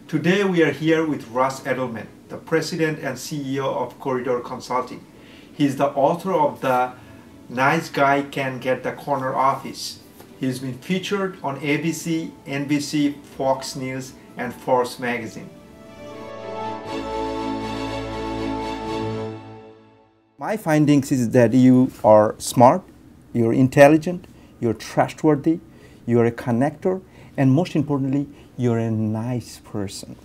Today we are here with Russ Edelman, the President and CEO of Corridor Consulting. He is the author of The Nice Guy Can Get the Corner Office. He's been featured on ABC, NBC, Fox News, and Forbes magazine. My findings is that you are smart, you're intelligent, you're trustworthy, you're a connector, and most importantly, you're a nice person.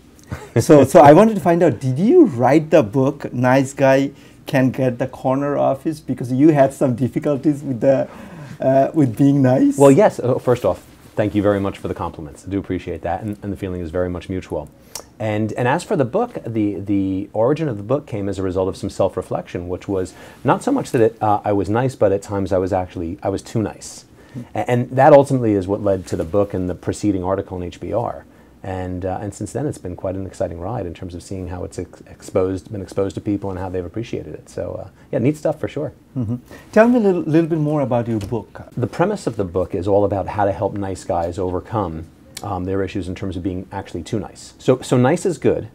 So I wanted to find out, did you write the book, Nice Guy Can Get the Corner Office, because you had some difficulties with being nice? Well, yes. First off, thank you very much for the compliments. I do appreciate that, and the feeling is very much mutual. And as for the book, the origin of the book came as a result of some self-reflection, which was not so much that I was nice, but at times I was too nice. And that ultimately is what led to the book and the preceding article in HBR. And since then, it's been quite an exciting ride in terms of seeing how it's been exposed to people and how they've appreciated it. So, yeah, neat stuff for sure. Mm-hmm. Tell me a little bit more about your book. The premise of the book is all about how to help nice guys overcome their issues in terms of being actually too nice. So nice is good.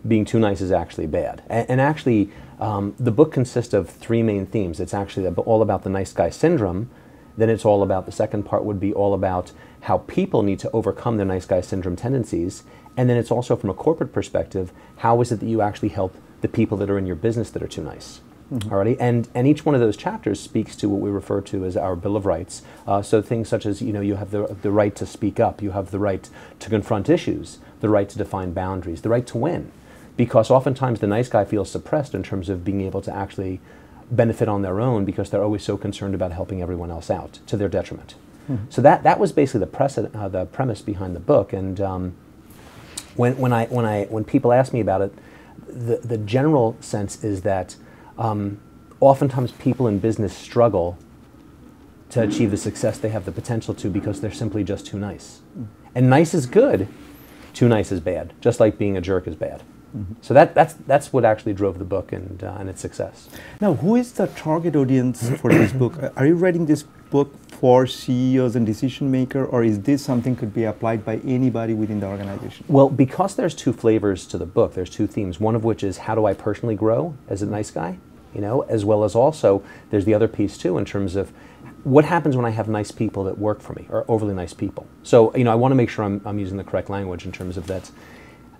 Being too nice is actually bad. And actually, the book consists of three main themes. It's actually all about the nice guy syndrome. Then it's all about, the second part would be all about how people need to overcome their nice guy syndrome tendencies. And then it's also from a corporate perspective, how is it that you actually help the people that are in your business that are too nice? Mm-hmm. Alrighty? And each one of those chapters speaks to what we refer to as our Bill of Rights. So things such as, you have the right to speak up, you have the right to confront issues, the right to define boundaries, the right to win. Because oftentimes the nice guy feels suppressed in terms of being able to actually benefit on their own, because they're always so concerned about helping everyone else out to their detriment. Mm-hmm. So that was basically the premise behind the book. And when people ask me about it, the general sense is that oftentimes people in business struggle to achieve the success they have the potential to because they're simply just too nice. Mm-hmm. And nice is good, too nice is bad, just like being a jerk is bad. Mm-hmm. So that's what actually drove the book and its success. Now, who is the target audience for this book? Are you writing this book for CEOs and decision makers, or is this something could be applied by anybody within the organization? Well, because there's two flavors to the book, there's two themes. One of which is how do I personally grow as a nice guy, as well as also there's the other piece too in terms of what happens when I have nice people that work for me, or overly nice people. So, I want to make sure I'm using the correct language in terms of that.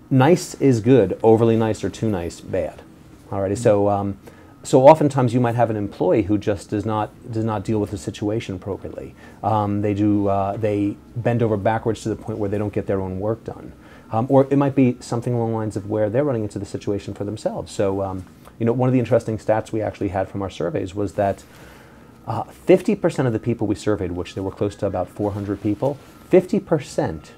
Nice is good, overly nice or too nice, bad. Alrighty, so oftentimes you might have an employee who just does not deal with the situation appropriately. They bend over backwards to the point where they don't get their own work done, or it might be something along the lines of where they're running into the situation for themselves. So, one of the interesting stats we actually had from our surveys was that 50% of the people we surveyed, which there were close to about 400 people, 50%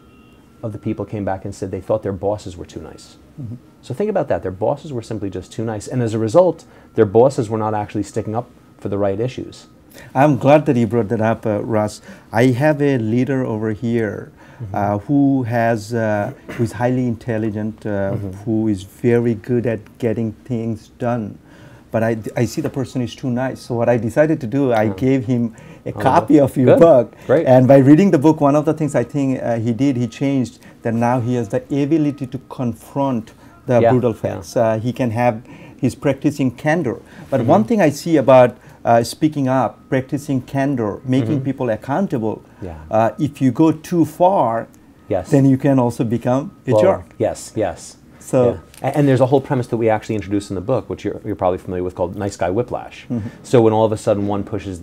of the people came back and said they thought their bosses were too nice. Mm-hmm. So think about that. Their bosses were simply just too nice. And as a result, their bosses were not actually sticking up for the right issues. I'm glad that you brought that up, Russ. I have a leader over here mm-hmm. Who is highly intelligent, mm-hmm. who is very good at getting things done. But I see the person is too nice. So what I decided to do, I gave him a copy of your book. Great. And by reading the book, one of the things I think he changed, that now he has the ability to confront the brutal facts. He can have, he's practicing candor. But mm-hmm. one thing I see about speaking up, practicing candor, making mm-hmm. people accountable, if you go too far, then you can also become a jerk. Yes. So, and there's a whole premise that we actually introduced in the book, which you're probably familiar with, called nice guy whiplash. Mm-hmm. So when all of a sudden one pushes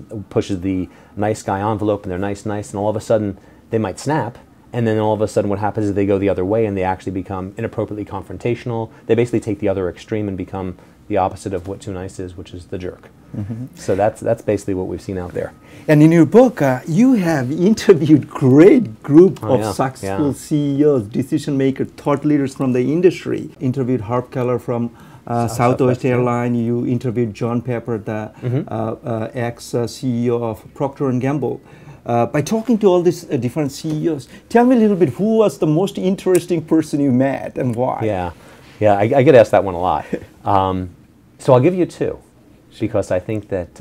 the nice guy envelope and they're nice, and all of a sudden they might snap, and then all of a sudden what happens is they go the other way and they actually become inappropriately confrontational. They basically take the other extreme and become the opposite of what too nice is, which is the jerk. Mm-hmm. So that's basically what we've seen out there. And in your book, you have interviewed great group of successful CEOs, decision makers, thought leaders from the industry. Interviewed Herb Keller from Southwest Airlines. You interviewed John Pepper, the ex-CEO of Procter & Gamble. By talking to all these different CEOs, tell me a little bit, who was the most interesting person you met and why? I get asked that one a lot. So I'll give you two, because I think that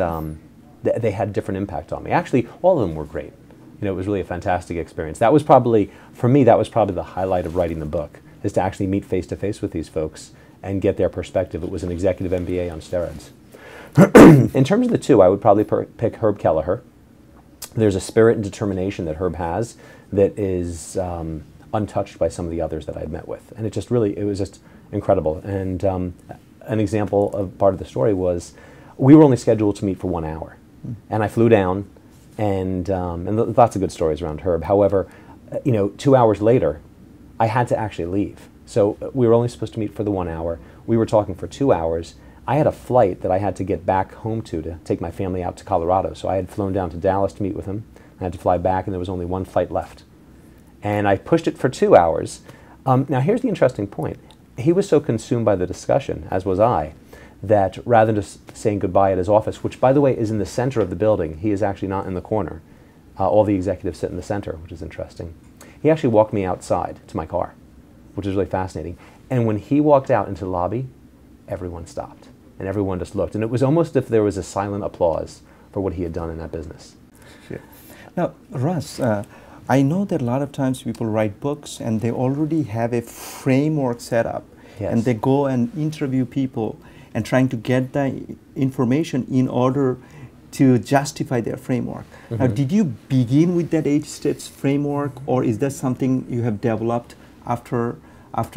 they had different impact on me. Actually, all of them were great. It was really a fantastic experience. That was probably, for me, that was probably the highlight of writing the book. is to actually meet face to face with these folks and get their perspective. It was an executive MBA on steroids. In terms of the two, I would probably pick Herb Kelleher. There's a spirit and determination that Herb has that is untouched by some of the others that I'd met with. And it was just incredible. And an example of part of the story was we were only scheduled to meet for 1 hour. And I flew down, and lots of good stories around Herb. However, 2 hours later, I had to actually leave. So we were only supposed to meet for the 1 hour. We were talking for 2 hours. I had a flight that I had to get back home to take my family out to Colorado. So I had flown down to Dallas to meet with him. I had to fly back, and there was only one flight left. And I pushed it for 2 hours. Now here's the interesting point. He was so consumed by the discussion, as was I, that rather than just saying goodbye at his office, which by the way is in the center of the building, he is actually not in the corner. All the executives sit in the center, which is interesting. He actually walked me outside to my car, which is really fascinating. And when he walked out into the lobby, everyone stopped. And everyone just looked. And it was almost as if there was a silent applause for what he had done in that business. Sure. Now, Russ, I know that a lot of times people write books and they already have a framework set up. Yes. And they go and interview people and trying to get the information in order to justify their framework. Now, did you begin with that 8 steps framework, or is that something you have developed after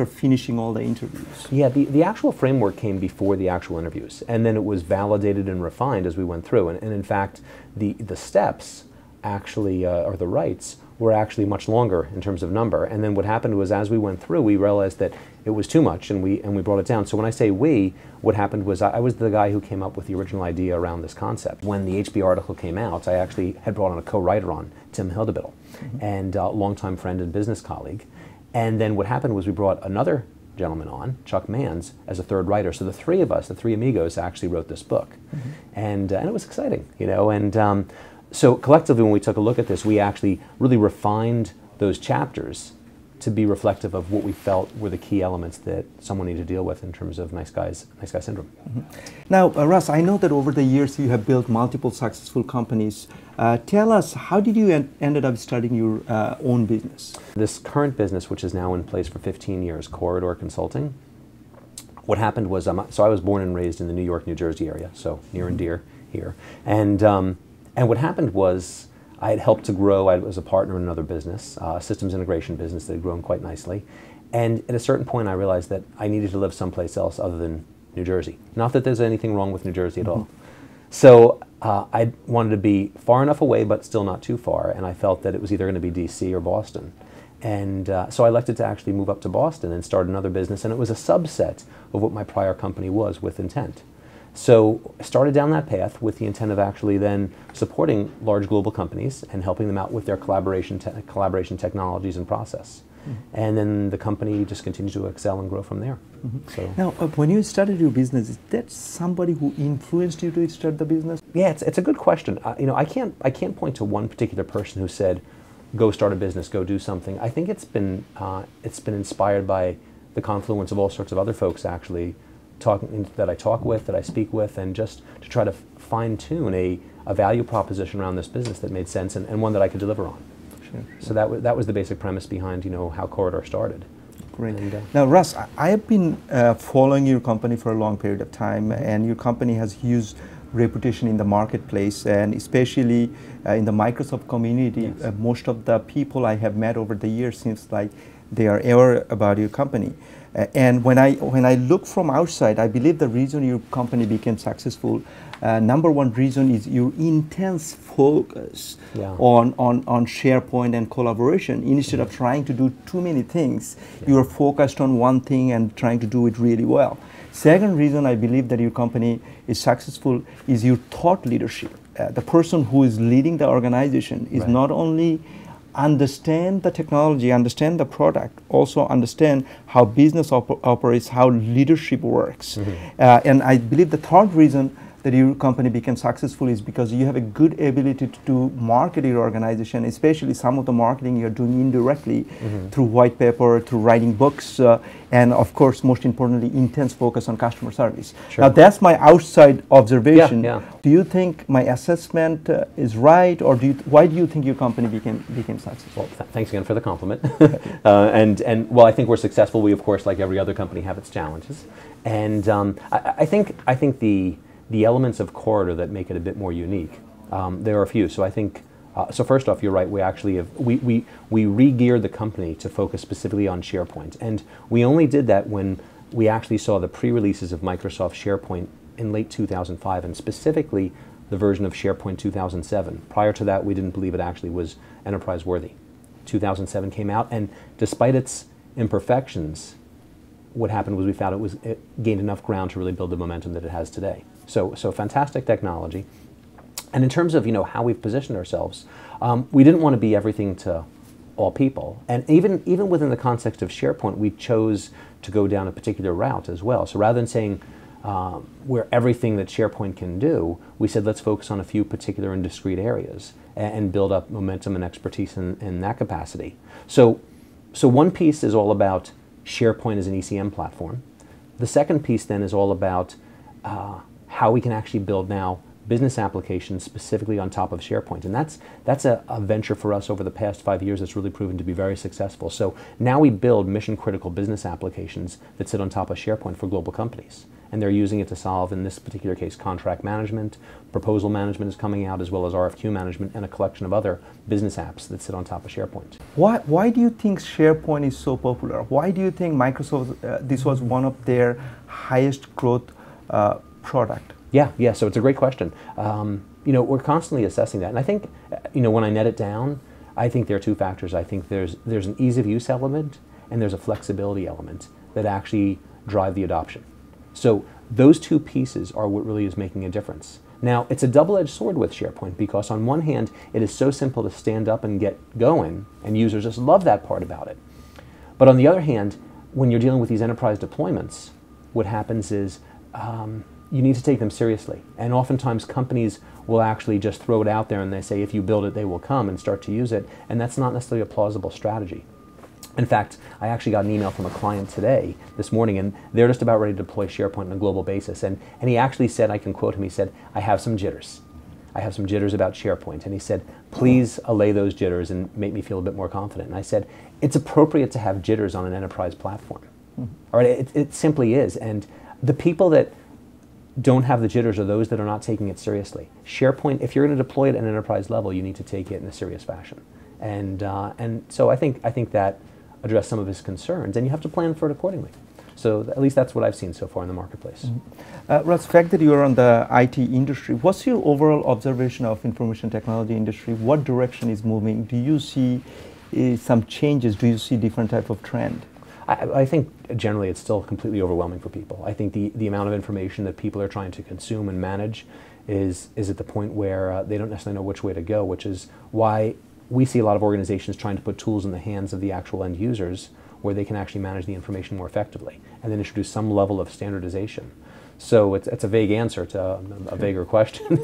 finishing all the interviews? Yeah, the actual framework came before the actual interviews, and then it was validated and refined as we went through. And in fact, the steps actually, or the rights, were actually much longer in terms of number. And then what happened was, as we went through, we realized that it was too much, and we brought it down. So when I say we, what happened was I was the guy who came up with the original idea around this concept. When the HB article came out, I actually had brought on a co-writer on, Tim Hildebittel, and a longtime friend and business colleague. And then what happened was we brought another gentleman on, Chuck Manns, as a third writer. So the three of us, the three amigos, actually wrote this book. And it was exciting, and so collectively, when we took a look at this, we actually really refined those chapters to be reflective of what we felt were the key elements that someone needed to deal with in terms of nice guy syndrome. Now, Russ, I know that over the years you have built multiple successful companies. Tell us, how did you ended up starting your own business? This current business, which is now in place for 15 years, Corridor Consulting, what happened was, so I was born and raised in the New York, New Jersey area, so near and dear here. And what happened was I had helped to grow. I was a partner in another business, a systems integration business that had grown quite nicely. And at a certain point, I realized that I needed to live someplace else other than New Jersey. Not that there's anything wrong with New Jersey at all. So I wanted to be far enough away, but still not too far. And I felt that it was either going to be DC or Boston. And so I elected to actually move up to Boston and start another business. And it was a subset of what my prior company was, with Intent. So I started down that path with the intent of actually then supporting large global companies and helping them out with their collaboration technologies and process. And then the company just continued to excel and grow from there. So. Now, when you started your business, is that somebody who influenced you to start the business? Yeah, it's a good question. I can't point to one particular person who said, "Go start a business, go do something." I think it's been inspired by the confluence of all sorts of other folks actually. That I talk with, that I speak with, and just to try to fine-tune a value proposition around this business that made sense and one that I could deliver on. Sure. So that was the basic premise behind how Corridor started. Great. Now, Russ, I have been following your company for a long period of time, and your company has huge reputation in the marketplace, and especially in the Microsoft community. Yes. Most of the people I have met over the years seems like they are aware about your company. And when I look from outside, I believe the reason your company became successful, number one reason is your intense focus on SharePoint and collaboration. Instead of trying to do too many things, you are focused on one thing and trying to do it really well. Second reason I believe that your company is successful is your thought leadership. The person who is leading the organization is not only understand the technology, understand the product, also understand how business operates, how leadership works. And I believe the third reason that your company became successful is because you have a good ability to market your organization, especially some of the marketing you're doing indirectly through white paper, through writing books, and of course, most importantly, intense focus on customer service. Sure. Now, that's my outside observation. Yeah. Do you think my assessment is right, or why do you think your company became successful? Well, thanks again for the compliment. And well, I think we're successful. We, of course, like every other company, have its challenges. And I think the elements of Corridor that make it a bit more unique, there are a few. So I think, so first off, you're right. We actually have we re-geared the company to focus specifically on SharePoint, and we only did that when we actually saw the pre-releases of Microsoft SharePoint in late 2005, and specifically the version of SharePoint 2007. Prior to that, we didn't believe it actually was enterprise worthy. 2007 came out, and despite its imperfections, what happened was we found it gained enough ground to really build the momentum that it has today. So fantastic technology. And in terms of how we've positioned ourselves, we didn't want to be everything to all people. And even within the context of SharePoint, we chose to go down a particular route as well. So rather than saying we're everything that SharePoint can do, we said let's focus on a few particular and discrete areas and build up momentum and expertise in that capacity. So one piece is all about SharePoint as an ECM platform. The second piece then is all about how we can actually build now business applications specifically on top of SharePoint. And that's a venture for us over the past 5 years that's really proven to be very successful. So now we build mission critical business applications that sit on top of SharePoint for global companies. And they're using it to solve, in this particular case, contract management, proposal management is coming out, as well as RFQ management, and a collection of other business apps that sit on top of SharePoint. Why do you think SharePoint is so popular? Why do you think Microsoft, this was one of their highest growth product? Yeah, so it's a great question. We're constantly assessing that. And I think, when I net it down, I think there are two factors. I think there's an ease of use element and there's a flexibility element that actually drive the adoption. So those two pieces are what really is making a difference. Now, it's a double-edged sword with SharePoint because on one hand, it is so simple to stand up and get going, and users just love that part about it. But on the other hand, when you're dealing with these enterprise deployments, what happens is you need to take them seriously. And oftentimes companies will actually just throw it out there and they say, if you build it, they will come and start to use it. And that's not necessarily a plausible strategy. In fact, I actually got an email from a client this morning, and they're just about ready to deploy SharePoint on a global basis. And he actually said, I can quote him, he said, I have some jitters. I have some jitters about SharePoint. And he said, please allay those jitters and make me feel a bit more confident. And I said, it's appropriate to have jitters on an enterprise platform. All right, it simply is. And the people that don't have the jitters are those that are not taking it seriously. SharePoint, if you're going to deploy it at an enterprise level, you need to take it in a serious fashion. And so I think that address some of his concerns, and you have to plan for it accordingly. So at least that's what I've seen so far in the marketplace. Russ, the fact that you're on the IT industry, what's your overall observation of information technology industry? What direction is moving? Do you see some changes? Do you see different type of trend? I think generally it's still completely overwhelming for people. I think the amount of information that people are trying to consume and manage is at the point where they don't necessarily know which way to go, which is why we see a lot of organizations trying to put tools in the hands of the actual end users where they can actually manage the information more effectively and then introduce some level of standardization. So it's a vague answer to a vaguer question,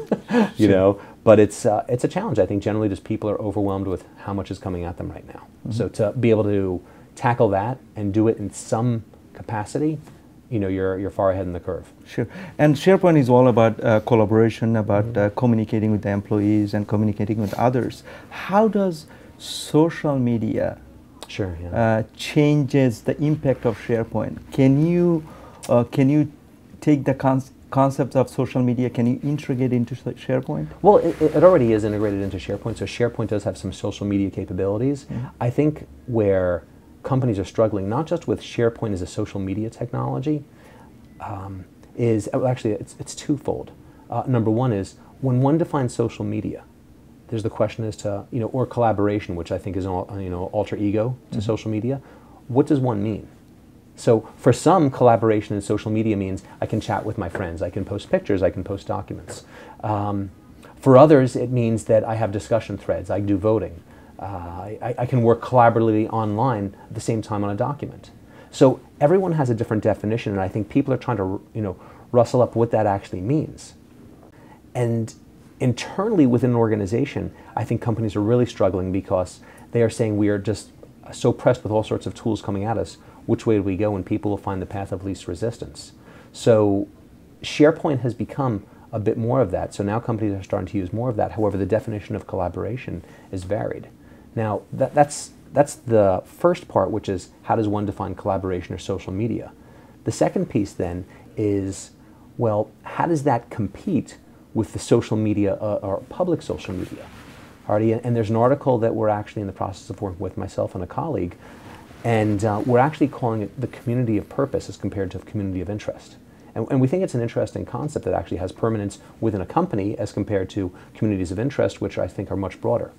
but it's a challenge. I think generally just people are overwhelmed with how much is coming at them right now. So to be able to tackle that and do it in some capacity, you're far ahead in the curve. Sure. And SharePoint is all about collaboration, about communicating with the employees and communicating with others. How does social media changes the impact of SharePoint? Can you take the concepts of social media, can you integrate into SharePoint? Well, it already is integrated into SharePoint, so SharePoint does have some social media capabilities. I think where companies are struggling, not just with SharePoint as a social media technology, it's twofold. Number one is, when one defines social media, there's the question as to, or collaboration, which I think is alter ego to social media. What does one mean? So for some, collaboration in social media means I can chat with my friends, I can post pictures, I can post documents. For others, it means that I have discussion threads, I do voting. I can work collaboratively online at the same time on a document. So everyone has a different definition, and I think people are trying to, rustle up what that actually means. And internally within an organization, I think companies are really struggling because they are saying we are just so pressed with all sorts of tools coming at us. Which way do we go? And people will find the path of least resistance. So SharePoint has become a bit more of that. So now companies are starting to use more of that. However, the definition of collaboration is varied. Now, that's the first part, which is how does one define collaboration or social media? The second piece then is, well, how does that compete with the social media or public social media? Already, and there's an article that we're actually in the process of working with myself and a colleague, and we're actually calling it the community of purpose as compared to the community of interest. And we think it's an interesting concept that actually has permanence within a company as compared to communities of interest, which I think are much broader.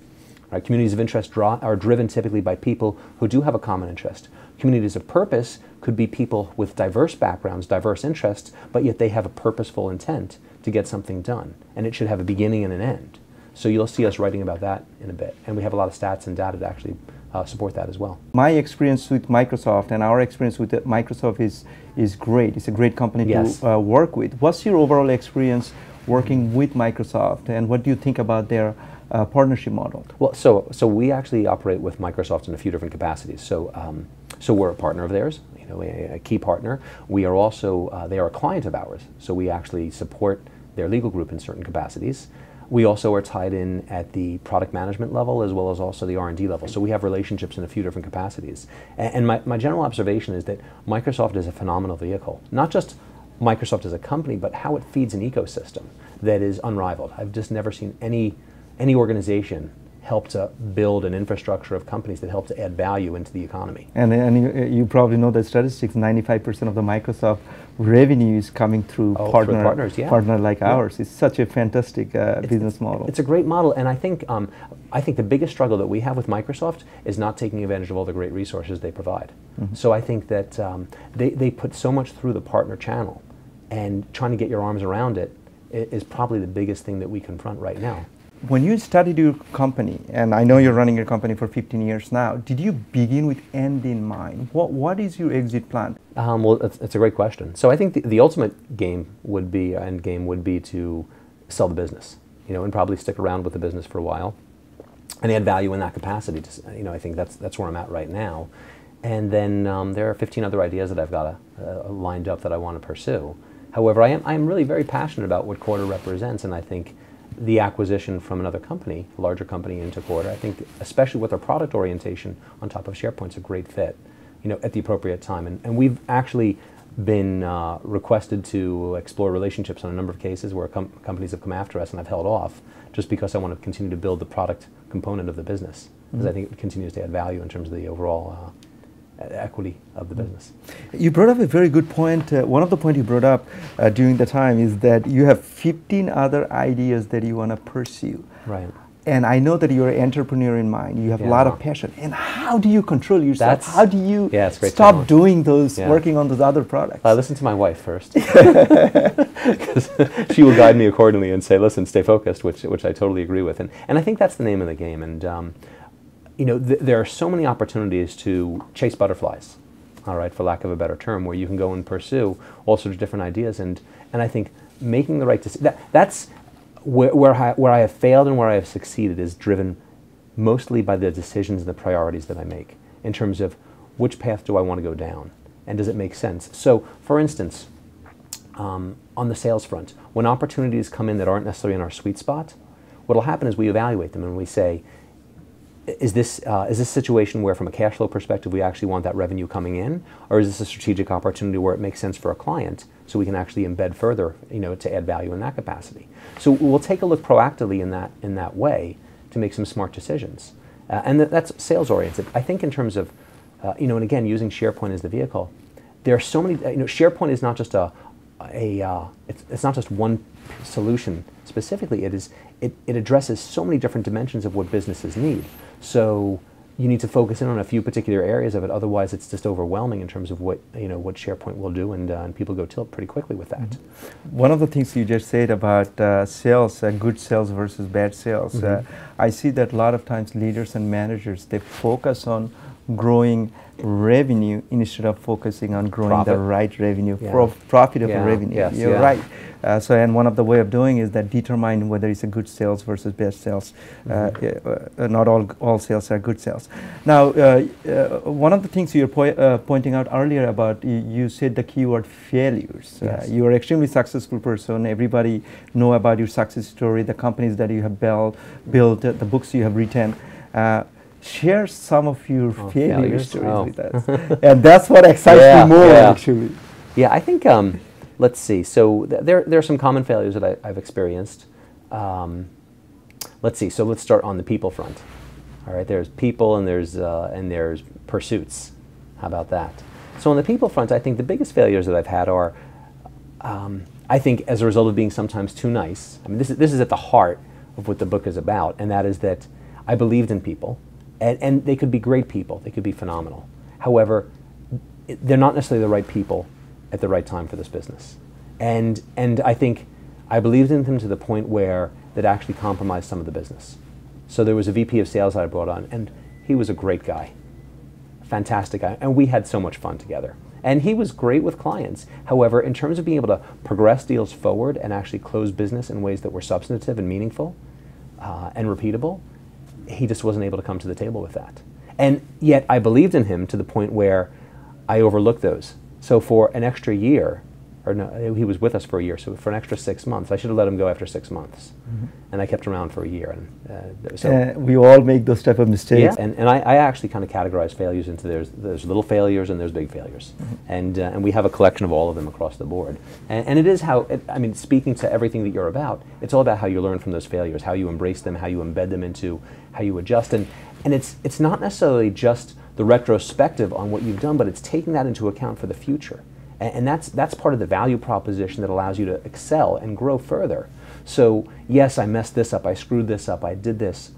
Right? Communities of interest are driven typically by people who do have a common interest. Communities of purpose could be people with diverse backgrounds, diverse interests, but yet they have a purposeful intent to get something done. And it should have a beginning and an end. So you'll see us writing about that in a bit. And we have a lot of stats and data to actually support that as well. My experience with Microsoft and our experience with Microsoft is great. It's a great company to work with. What's your overall experience working with Microsoft, and what do you think about their partnership model? Well, so we actually operate with Microsoft in a few different capacities. So we're a partner of theirs, you know, a key partner. We are also they are a client of ours. So we actually support their legal group in certain capacities. We also are tied in at the product management level as well as also the R&D level. So we have relationships in a few different capacities. And my general observation is that Microsoft is a phenomenal vehicle. Not just Microsoft as a company, but how it feeds an ecosystem that is unrivaled. I've just never seen any organization help to build an infrastructure of companies that help to add value into the economy. And you probably know the statistics, 95% of the Microsoft revenue is coming through partners like ours. It's such a fantastic business model. It's a great model, and I think the biggest struggle that we have with Microsoft is not taking advantage of all the great resources they provide. Mm-hmm. So I think that they put so much through the partner channel, and trying to get your arms around it is probably the biggest thing that we confront right now. When you started your company, and I know you're running your company for 15 years now, did you begin with end in mind? What is your exit plan? Well, it's a great question. So I think the ultimate end game would be to sell the business, you know, and probably stick around with the business for a while, and add value in that capacity. You know, I think that's where I'm at right now. And then there are 15 other ideas that I've got lined up that I want to pursue. However, I am really very passionate about what Quarter represents, and I think the acquisition from another company, a larger company, into Quarter, I think, especially with our product orientation on top of SharePoint's a great fit, you know, at the appropriate time. And we've actually been requested to explore relationships on a number of cases where companies have come after us, and I've held off just because I want to continue to build the product component of the business, because I think it continues to add value in terms of the overall equity of the business. You brought up a very good point. One of the points you brought up during the time is that you have 15 other ideas that you want to pursue. Right. And I know that you're an entrepreneur in mind. You have a lot of passion. And how do you control yourself? How do you stop doing those, working on those other products? I listen to my wife first. Because she will guide me accordingly and say, listen, stay focused, which I totally agree with. And I think that's the name of the game. And you know, there are so many opportunities to chase butterflies, all right, for lack of a better term, where you can go and pursue all sorts of different ideas. And I think making the right decision, that's where I have failed and where I have succeeded is driven mostly by the decisions and the priorities that I make in terms of which path do I want to go down, and does it make sense? So, for instance, on the sales front, when opportunities come in that aren't necessarily in our sweet spot, what will happen is we evaluate them and we say, is this a situation where from a cash flow perspective we actually want that revenue coming in, or is this a strategic opportunity where it makes sense for a client so we can actually embed further, you know, to add value in that capacity? So we'll take a look proactively in that way to make some smart decisions, and that's sales oriented. I think in terms of you know, and again, using SharePoint as the vehicle, there are so many. You know, SharePoint is not just it's not just one solution specifically. It addresses so many different dimensions of what businesses need. So you need to focus in on a few particular areas of it. Otherwise, it's just overwhelming in terms of what SharePoint will do, and people go tilt pretty quickly with that. Mm-hmm. One of the things you just said about sales, good sales versus bad sales, I see that a lot of times leaders and managers, they focus on growing revenue instead of focusing on growing Profit. the right revenue, Yeah. profitable Yeah. revenue. Yes, You're yeah. right. So, and one of the way of doing is that determine whether it's a good sales versus best sales. Not all sales are good sales. Now, one of the things you were pointing out earlier about, you said the keyword failures. Yes. You are an extremely successful person. Everybody know about your success story, the companies that you have built, the books you have written. Share some of your failure failures? stories Oh. with us. And that's what excites Yeah, me more, yeah. actually. Yeah, I think, let's see. So there are some common failures that I've experienced. Let's see. So let's start on the people front. All right, there's people and there's pursuits. How about that? So on the people front, I think the biggest failures that I've had are, I think, as a result of being sometimes too nice. I mean, this is at the heart of what the book is about, and that is that I believed in people, and they could be great people. They could be phenomenal. However, they're not necessarily the right people at the right time for this business. And I think I believed in them to the point where that actually compromised some of the business. So there was a VP of sales that I brought on, and he was a great guy, fantastic guy, and we had so much fun together. And he was great with clients. However, in terms of being able to progress deals forward and actually close business in ways that were substantive and meaningful and repeatable, he just wasn't able to come to the table with that. And yet I believed in him to the point where I overlooked those. So for an extra year, or no, he was with us for a year, so for an extra 6 months, I should have let him go after 6 months. And I kept him around for a year. And so We all make those type of mistakes. yeah, and I actually kind of categorize failures into there's little failures and there's big failures, and we have a collection of all of them across the board. And it is how I mean, speaking to everything that you're about, it's all about how you learn from those failures, how you embrace them, how you embed them into how you adjust, and it's not necessarily just the retrospective on what you've done, but it's taking that into account for the future, and that's part of the value proposition that allows you to excel and grow further. So yes, I messed this up, I screwed this up, I did this.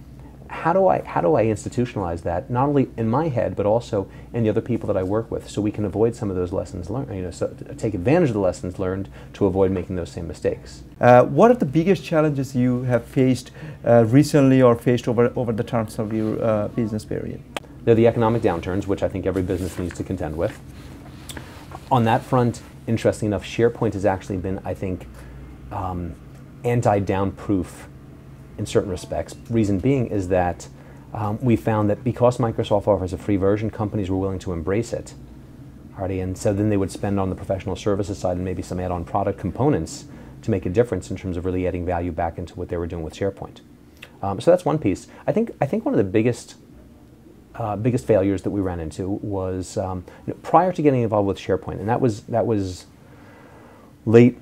How do I institutionalize that, not only in my head, but also in the other people that I work with, so we can avoid some of those lessons learned, so take advantage of the lessons learned to avoid making those same mistakes. What are the biggest challenges you have faced recently or faced over the terms of your business period? They're the economic downturns, which I think every business needs to contend with. On that front, interestingly enough, SharePoint has actually been, I think, anti-down proof in certain respects. Reason being is that we found that because Microsoft offers a free version, companies were willing to embrace it. Already, and so then they would spend on the professional services side and maybe some add-on product components to make a difference in terms of really adding value back into what they were doing with SharePoint. So that's one piece. I think one of the biggest failures that we ran into was prior to getting involved with SharePoint, and that was late,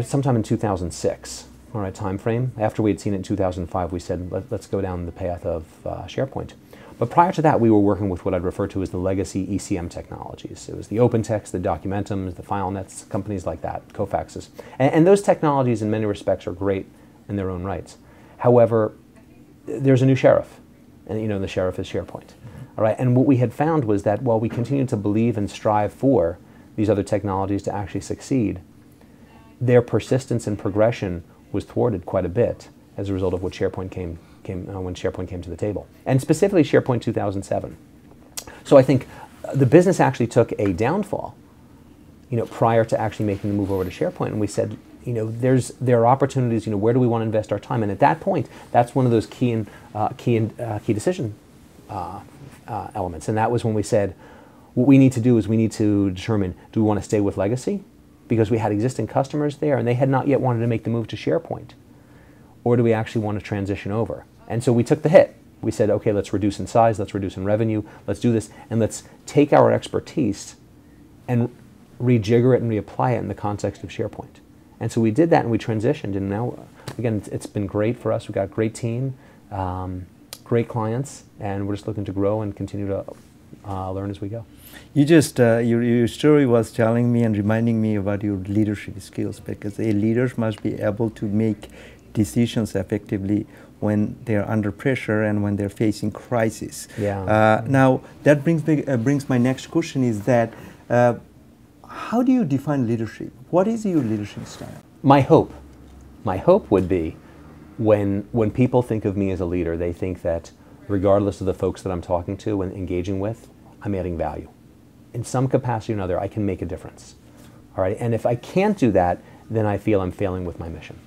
sometime in 2006. All right, time frame. After we had seen it in 2005, we said let's go down the path of SharePoint. But prior to that, we were working with what I'd refer to as the legacy ECM technologies. It was the OpenText, the Documentums, the FileNets, companies like that, Kofaxes. And those technologies in many respects are great in their own rights. However, there's a new sheriff, and the sheriff is SharePoint. All right, and what we had found was that while we continued to believe and strive for these other technologies to actually succeed, their persistence and progression was thwarted quite a bit as a result of what SharePoint when SharePoint came to the table, and specifically SharePoint 2007. So I think the business actually took a downfall, prior to actually making the move over to SharePoint, and we said, there are opportunities. Where do we want to invest our time? And at that point, that's one of those key decision elements, and that was when we said, what we need to do is we need to determine, do we want to stay with legacy, because we had existing customers there and they had not yet wanted to make the move to SharePoint, or do we actually want to transition over? And so we took the hit. We said, okay, let's reduce in size, let's reduce in revenue, let's do this, and let's take our expertise and rejigger it and reapply it in the context of SharePoint. And so we did that and we transitioned, and now, again, it's been great for us. We've got a great team, great clients, and we're just looking to grow and continue to learn as we go. You just, your story was telling me and reminding me about your leadership skills, because a leader must be able to make decisions effectively when they're under pressure and when they're facing crisis. Yeah. Now, that brings my next question is that, how do you define leadership? What is your leadership style? My hope would be when people think of me as a leader, they think that regardless of the folks that I'm talking to and engaging with, I'm adding value. In some capacity or another, I can make a difference. All right, and if I can't do that, then I feel I'm failing with my mission.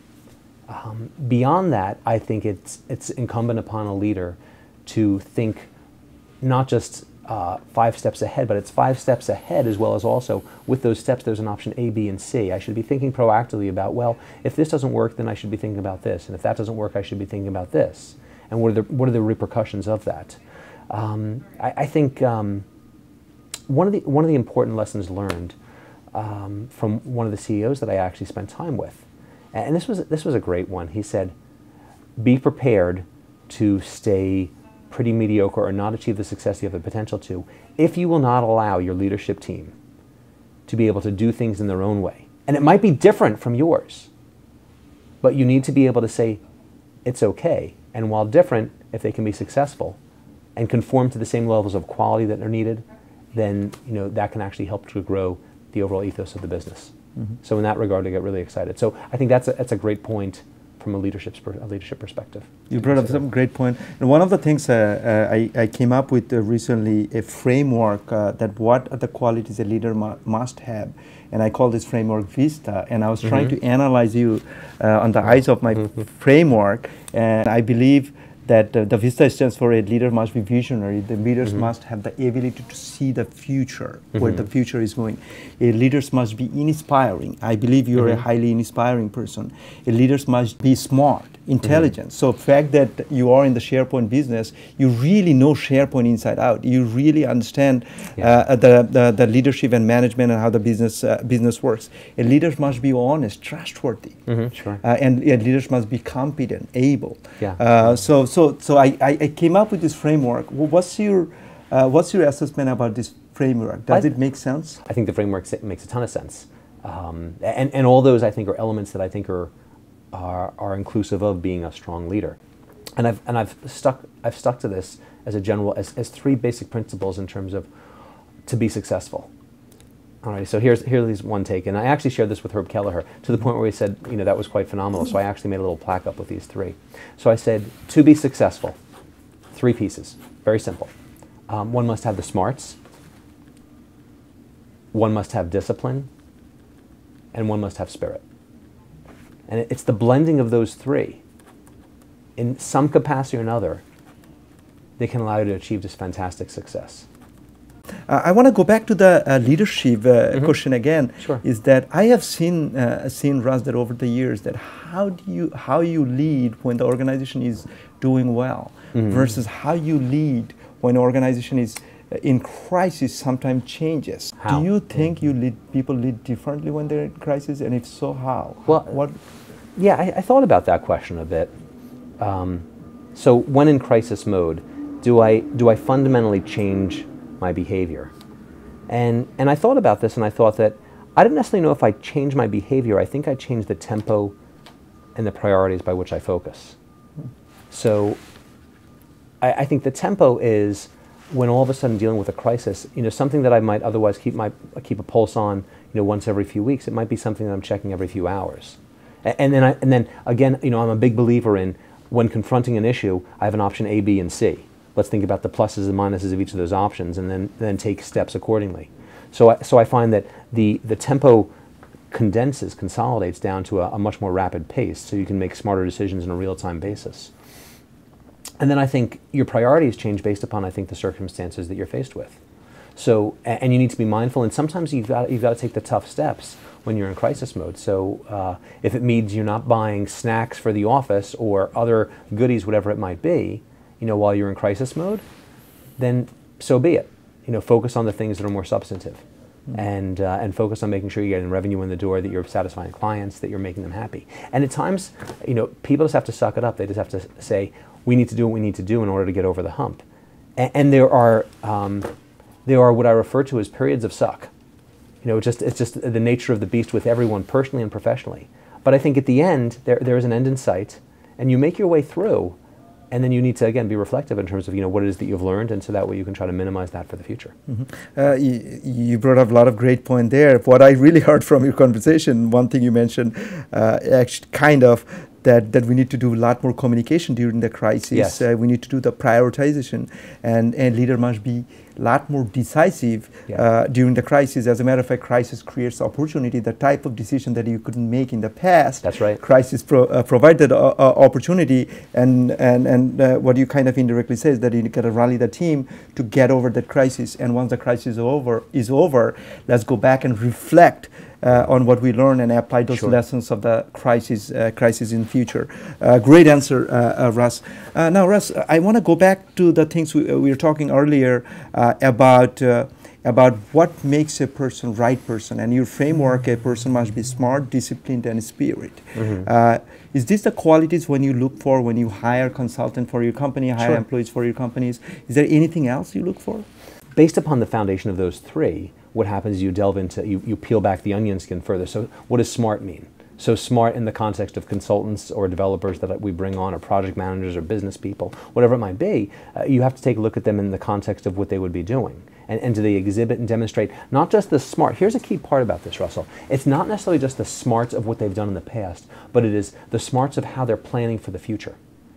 Beyond that, I think it's incumbent upon a leader to think not just 5 steps ahead, but it's 5 steps ahead as well as also with those steps there's an option A, B, and C. I should be thinking proactively about, well, if this doesn't work, then I should be thinking about this, and if that doesn't work, I should be thinking about this. And what are the repercussions of that? I think one of the important lessons learned from one of the CEOs that I actually spent time with, and this was a great one. He said, "Be prepared to stay pretty mediocre or not achieve the success you have the potential to if you will not allow your leadership team to be able to do things in their own way. And it might be different from yours, but you need to be able to say it's okay. And while different, if they can be successful and conform to the same levels of quality that are needed, then that can actually help to grow the overall ethos of the business." Mm-hmm. So in that regard, I get really excited. So I think that's a great point from a leadership perspective. You brought up some great point. And one of the things I came up with recently, a framework that what are the qualities a leader must have. And I call this framework VISTA. And I was trying to analyze you on the eyes of my framework. And I believe that the VISTA stands for a leader must be visionary. The leaders must have the ability to see the future, where the future is going. A leaders must be inspiring. I believe you're a highly inspiring person. A leaders must be smart, intelligent. So the fact that you are in the SharePoint business, you really know SharePoint inside out. You really understand the leadership and management and how the business works. A leader must be honest, trustworthy, and leaders must be competent, able. So I came up with this framework. What's your assessment about this framework? Does it make sense? I think the framework makes a ton of sense, and all those I think are elements that I think are inclusive of being a strong leader. And I've stuck to this as a general as 3 basic principles in terms of to be successful. All right, so here's one take, and I actually shared this with Herb Kelleher to the point where he said, that was quite phenomenal. So I actually made a little plaque up with these 3. So I said, to be successful, 3 pieces, very simple. One must have the smarts, one must have discipline, and one must have spirit. And it's the blending of those 3. In some capacity or another, they can allow you to achieve this fantastic success. I want to go back to the leadership question again. Sure. Is that I have seen Russ, that over the years that how you lead when the organization is doing well versus how you lead when the organization is in crisis sometimes changes. How? Do you think people lead differently when they're in crisis, and if so, how? Well, yeah, I thought about that question a bit. So when in crisis mode, do I fundamentally change my behavior? And I thought about this, and I thought that I didn't necessarily know if I changed my behavior. I think I changed the tempo and the priorities by which I focus. So I think the tempo is when all of a sudden dealing with a crisis, something that I might otherwise keep a pulse on, once every few weeks, it might be something that I'm checking every few hours. And then again, I'm a big believer in when confronting an issue, I have an option A, B, and C. Let's think about the pluses and minuses of each of those options, and then take steps accordingly. So I find that the tempo consolidates down to a much more rapid pace, so you can make smarter decisions on a real-time basis. And then I think your priorities change based upon, I think, the circumstances that you're faced with. So, and you need to be mindful, and sometimes you've got to take the tough steps when you're in crisis mode. So if it means you're not buying snacks for the office or other goodies, whatever it might be, while you're in crisis mode, then so be it. Focus on the things that are more substantive, and focus on making sure you're getting revenue in the door, that you're satisfying clients, that you're making them happy. And at times, people just have to suck it up. They just have to say, we need to do what we need to do in order to get over the hump. And there are what I refer to as periods of suck. It's just the nature of the beast with everyone, personally and professionally. But I think at the end, there is an end in sight, and you make your way through. And then you need to, again, be reflective in terms of, what it is that you've learned, and so that way you can try to minimize that for the future. You brought up a lot of great points there. What I really heard from your conversation, one thing you mentioned, actually kind of that we need to do a lot more communication during the crisis. Yes. We need to do the prioritization, and leader must be a lot more decisive during the crisis. As a matter of fact, crisis creates opportunity. The type of decision that you couldn't make in the past. That's right. Crisis provided opportunity, and what you kind of indirectly say is that you got to rally the team to get over that crisis. And once the crisis is over, let's go back and reflect on what we learned and apply those lessons of the crisis in future. Great answer, Russ. Now, Russ, I want to go back to the things we were talking earlier about what makes a person right person. And your framework, a person must be smart, disciplined, and spirit. Is this the qualities when you look for when you hire consultant for your company, hire employees for your companies? Is there anything else you look for? Based upon the foundation of those three, what happens is you delve into, you peel back the onion skin further. So what does smart mean? So smart in the context of consultants or developers that we bring on, or project managers or business people, whatever it might be, you have to take a look at them in the context of what they would be doing. And do they exhibit and demonstrate not just the smart? Here's a key part about this, Russell. It's not necessarily just the smarts of what they've done in the past, but it is the smarts of how they're planning for the future.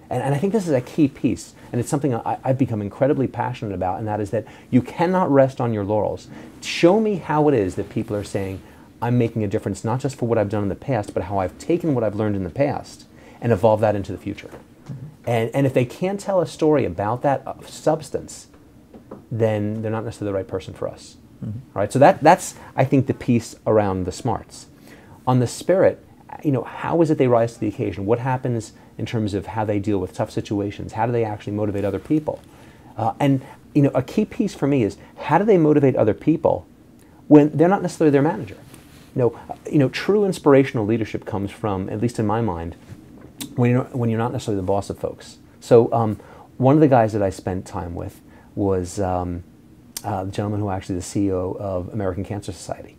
And I think this is a key piece, and it's something I've become incredibly passionate about, and that is that you cannot rest on your laurels. Show me how it is that people are saying, I'm making a difference, not just for what I've done in the past, but how I've taken what I've learned in the past and evolved that into the future. And if they can't tell a story about that substance, then they're not necessarily the right person for us. All right? So that's, I think, the piece around the smarts. On the spirit, how is it they rise to the occasion? What happens in terms of how they deal with tough situations? How do they actually motivate other people? And a key piece for me is, how do they motivate other people when they're not necessarily their manager? True inspirational leadership comes from, at least in my mind, when you're not necessarily the boss of folks. So one of the guys that I spent time with was the gentleman who actually is the CEO of American Cancer Society,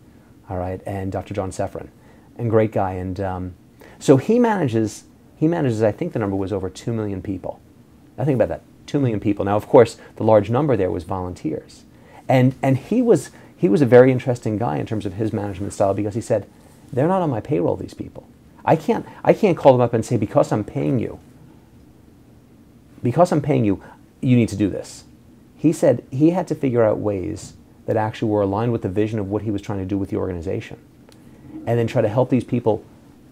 all right, and Dr. John Sefrin, and great guy. And so he manages, I think the number was over 2 million people. Now think about that, 2 million people. Now, of course, the large number there was volunteers. And he was a very interesting guy in terms of his management style, because he said, they're not on my payroll, these people. I can't call them up and say, because I'm paying you, you need to do this. He said he had to figure out ways that actually were aligned with the vision of what he was trying to do with the organization, and then try to help these people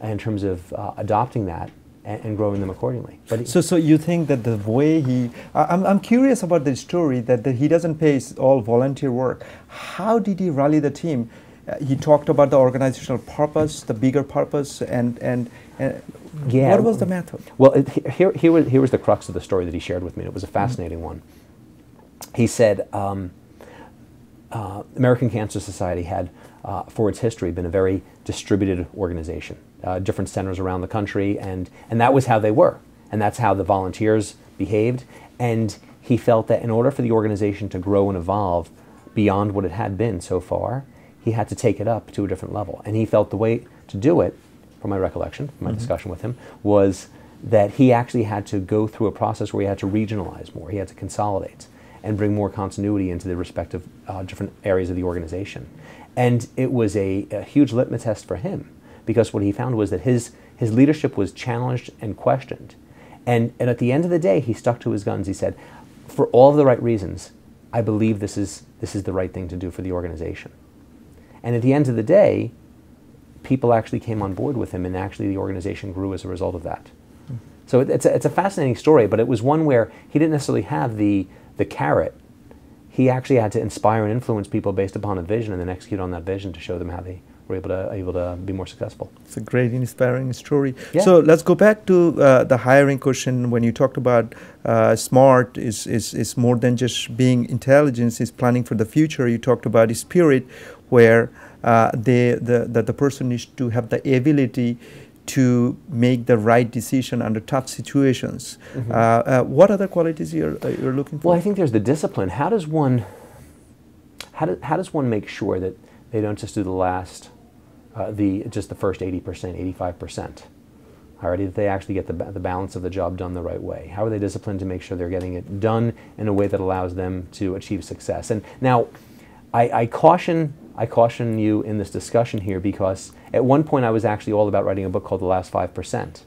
in terms of adopting that and growing them accordingly. But so you think that the way I'm curious about the story that he doesn't pay all volunteer work. How did he rally the team? He talked about the organizational purpose, the bigger purpose, and what was the method? Well, here was the crux of the story that he shared with me. It was a fascinating one. He said, American Cancer Society had, for its history, been a very distributed organization. Different centers around the country, and that was how they were, and that's how the volunteers behaved. And he felt that in order for the organization to grow and evolve beyond what it had been so far, he had to take it up to a different level. And he felt the way to do it, from my recollection, from my discussion with him, was that he actually had to go through a process where he had to regionalize more, he had to consolidate and bring more continuity into the respective different areas of the organization. And it was a huge litmus test for him, because what he found was that his leadership was challenged and questioned. And at the end of the day, he stuck to his guns. He said, for all of the right reasons, I believe this is the right thing to do for the organization. And at the end of the day, people actually came on board with him, and actually the organization grew as a result of that. So it's a fascinating story, but it was one where he didn't necessarily have the carrot. He actually had to inspire and influence people based upon a vision, and then execute on that vision to show them how they were able to be more successful. It's a great, inspiring story. Yeah. So let's go back to the hiring question. When you talked about smart is more than just being intelligence, is planning for the future. You talked about spirit, where the person needs to have the ability to make the right decision under tough situations. What other qualities you're looking for? Well, I think there's the discipline. How does one make sure that they don't just do the last, just the first 80%, 85%? All right, that they actually get the balance of the job done the right way. How are they disciplined to make sure they're getting it done in a way that allows them to achieve success? And now, I caution you in this discussion here, because at one point I was actually all about writing a book called The Last 5%.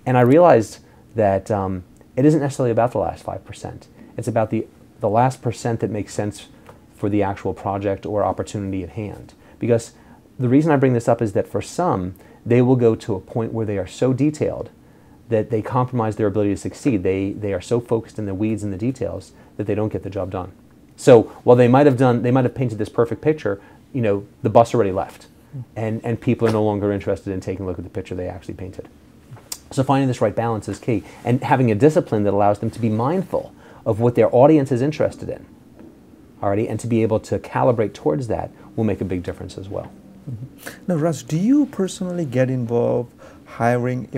And I realized that it isn't necessarily about the last 5%. It's about the last percent that makes sense for the actual project or opportunity at hand. Because the reason I bring this up is that for some, they will go to a point where they are so detailed that they compromise their ability to succeed. They are so focused in the weeds and the details that they don't get the job done. So while they might have painted this perfect picture, you know, the bus already left, and people are no longer interested in taking a look at the picture they actually painted. So finding this right balance is key, and having a discipline that allows them to be mindful of what their audience is interested in, already, and to be able to calibrate towards that will make a big difference as well. Now, Raj, do you personally get involved hiring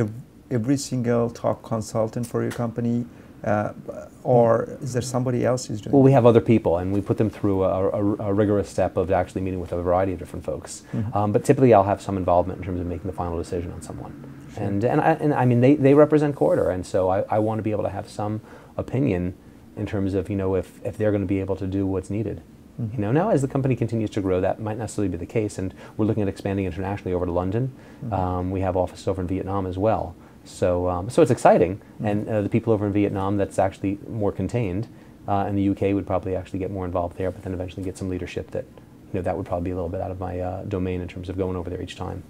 every single top consultant for your company, or is there somebody else who's doing it? Well, we have other people, and we put them through a rigorous step of actually meeting with a variety of different folks. But typically, I'll have some involvement in terms of making the final decision on someone. Sure. And I mean, they represent Corridor, and so I want to be able to have some opinion in terms of, you know, if they're going to be able to do what's needed. You know, now as the company continues to grow, that might necessarily be the case, and we're looking at expanding internationally over to London. We have offices over in Vietnam as well. So it's exciting, and the people over in Vietnam, that's actually more contained, and the UK would probably actually get more involved there, but then eventually get some leadership that, you know, that would probably be a little bit out of my domain in terms of going over there each time.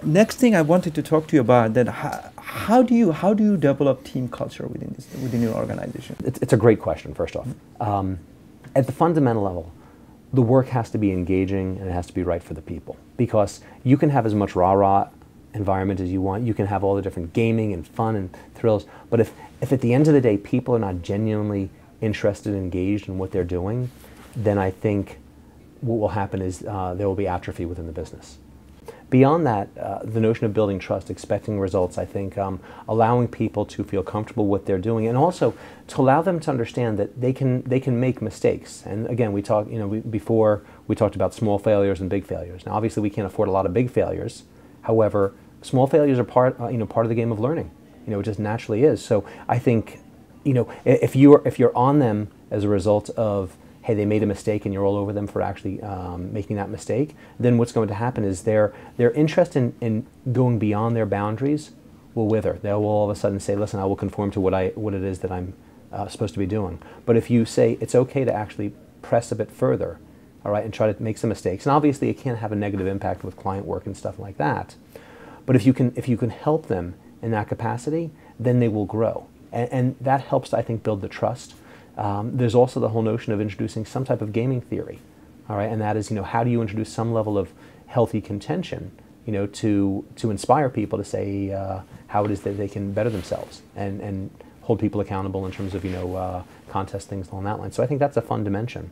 Next thing I wanted to talk to you about, that how do you develop team culture within your organization? It's a great question, first off. At the fundamental level, the work has to be engaging and it has to be right for the people, because you can have as much rah-rah environment as you want, you can have all the different gaming and fun and thrills, but if at the end of the day people are not genuinely interested and engaged in what they're doing, then I think what will happen is there will be atrophy within the business. Beyond that, the notion of building trust, expecting results, I think allowing people to feel comfortable with what they're doing, and also to allow them to understand that they can make mistakes. And again, we talked, you know, before we talked about small failures and big failures. Now, obviously, we can't afford a lot of big failures. However, small failures are part of the game of learning. You know, it just naturally is. So I think, you know, if you're on them as a result of, hey, they made a mistake and you're all over them for actually making that mistake, then what's going to happen is their interest in going beyond their boundaries will wither. They will all of a sudden say, listen, I will conform to what it is that I'm supposed to be doing. But if you say it's okay to actually press a bit further, all right, and try to make some mistakes, and obviously it can have a negative impact with client work and stuff like that, but if you can help them in that capacity, then they will grow. And that helps, I think, build the trust. There's also the whole notion of introducing some type of gaming theory, all right, and that is, you know, how do you introduce some level of healthy contention, you know, to inspire people to say how it is that they can better themselves and hold people accountable in terms of, you know, contest things along that line. So I think that's a fun dimension.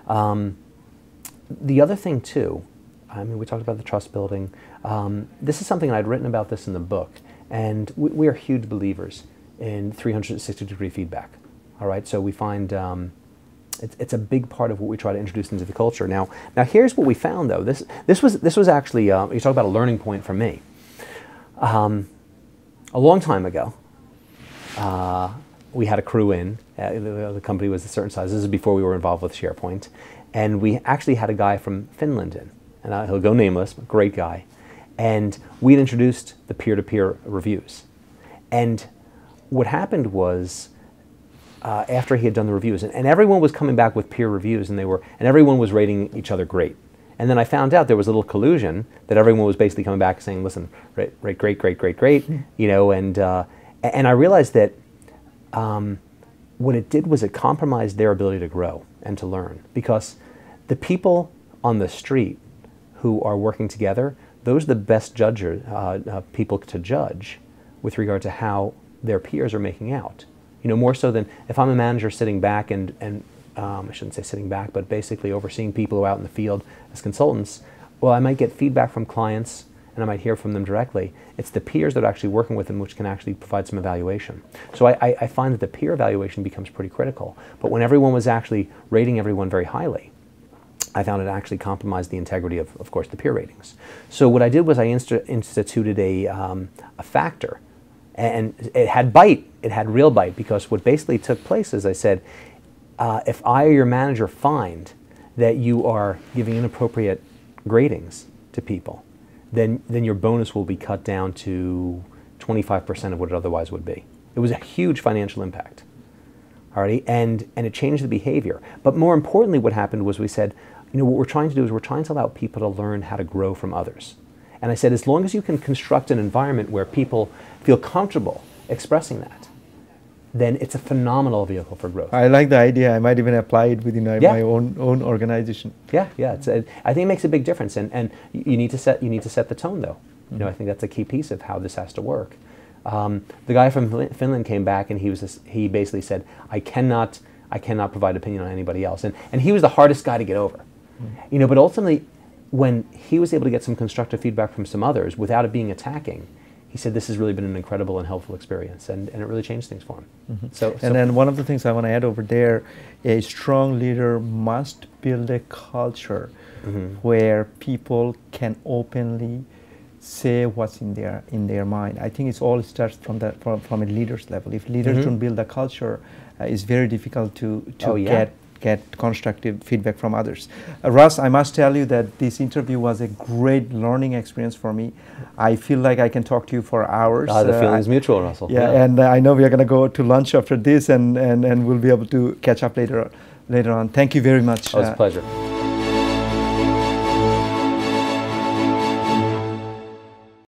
The other thing too, I mean, we talked about the trust building. This is something, and I'd written about this in the book, and we are huge believers in 360-degree feedback. All right, so we find it's a big part of what we try to introduce into the culture. Now here's what we found though. This was actually you talk about a learning point for me. A long time ago, we had a crew in. The company was a certain size. This is before we were involved with SharePoint, and we actually had a guy from Finland in, and he'll go nameless, but great guy. And we'd introduced the peer-to-peer reviews, and what happened was, after he had done the reviews, and everyone was coming back with peer reviews, and everyone was rating each other great. And then I found out there was a little collusion that everyone was basically coming back saying, "Listen, great, great," you know, and I realized that what it did was it compromised their ability to grow and to learn, because the people on the street who are working together, those are the best people to judge with regard to how their peers are making out. You know, more so than if I'm a manager sitting back and I shouldn't say sitting back, but basically overseeing people who are out in the field as consultants, well, I might get feedback from clients and I might hear from them directly. It's the peers that are actually working with them which can actually provide some evaluation. So I find that the peer evaluation becomes pretty critical. But when everyone was actually rating everyone very highly, I found it actually compromised the integrity of course, the peer ratings. So what I did was I instituted a factor. And it had bite, it had real bite, because what basically took place is I said, if I or your manager find that you are giving inappropriate gradings to people, then your bonus will be cut down to 25% of what it otherwise would be. It was a huge financial impact. Alrighty, and it changed the behavior. But more importantly, what happened was we said, what we're trying to do is we're trying to allow people to learn how to grow from others. And I said, as long as you can construct an environment where people feel comfortable expressing that, then it's a phenomenal vehicle for growth. I like the idea. I might even apply it within my own organization. Yeah. I think it makes a big difference, and you need to set the tone though. I think that's a key piece of how this has to work. The guy from Finland came back and he basically said, I cannot provide opinion on anybody else, and he was the hardest guy to get over. But ultimately, when he was able to get some constructive feedback from some others without it being attacking, he said this has really been an incredible and helpful experience, and it really changed things for him. And then one of the things I want to add over there, a strong leader must build a culture where people can openly say what's in their mind. I think it all starts from a leader's level. If leaders don't build a culture, it's very difficult to get constructive feedback from others. Russ, I must tell you that this interview was a great learning experience for me. I feel like I can talk to you for hours. The feeling is mutual, Russell. Yeah, and I know we are going to go to lunch after this, and we'll be able to catch up later on. Thank you very much. Oh, it's a pleasure.